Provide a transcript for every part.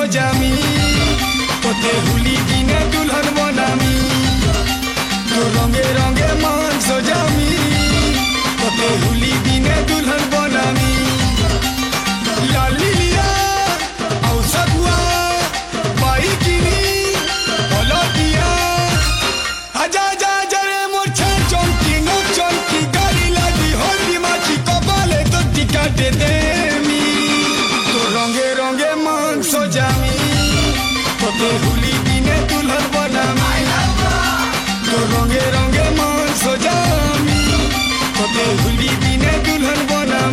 सजामी तोते हुली दिने दुल्हन बनामी तो रंगे रंगे मान सजामी तोते हुली दिने दुल्हन बनामी लाली लिया औसगुआ बाई किनी बोलो दिया आजा जा जरे मोरछा चौकी नो चौकी गाड़ी लगी होली माची कपाले तो टिका दे देमी तो रंगे रंगे मान सजामी तोते हुली दिने दुल्हन बनामी तो रंगे रंगे मान सजामी तोते हुली दिने दुल्हन बनामी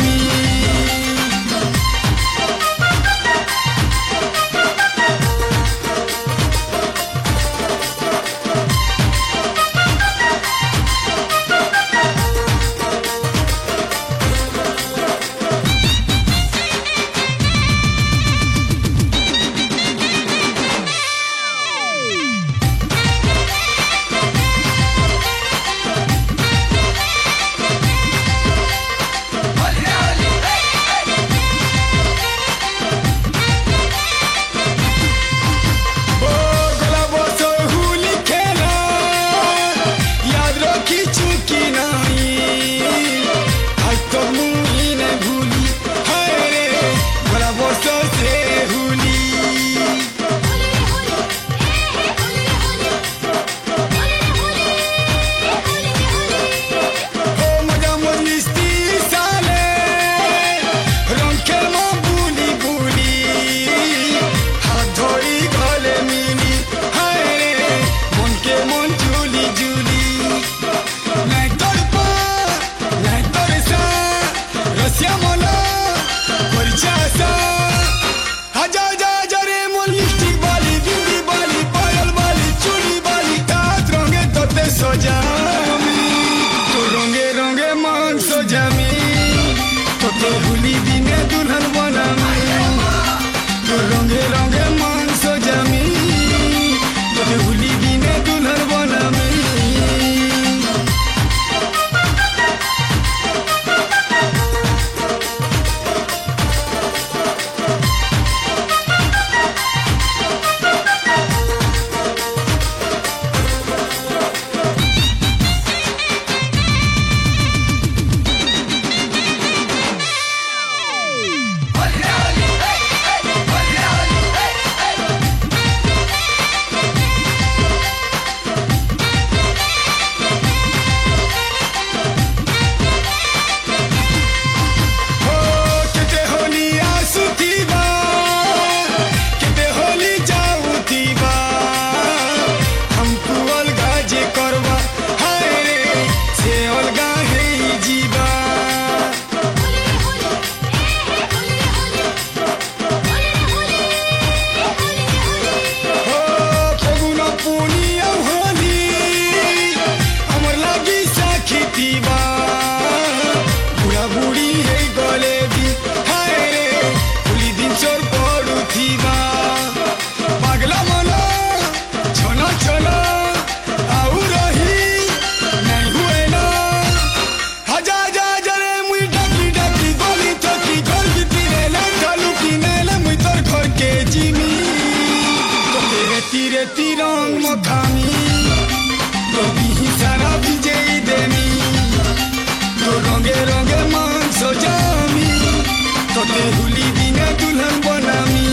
हुली दिने दुल्हन बनामी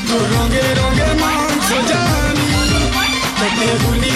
तो रंगे रंगे मान सजामी तोते हुली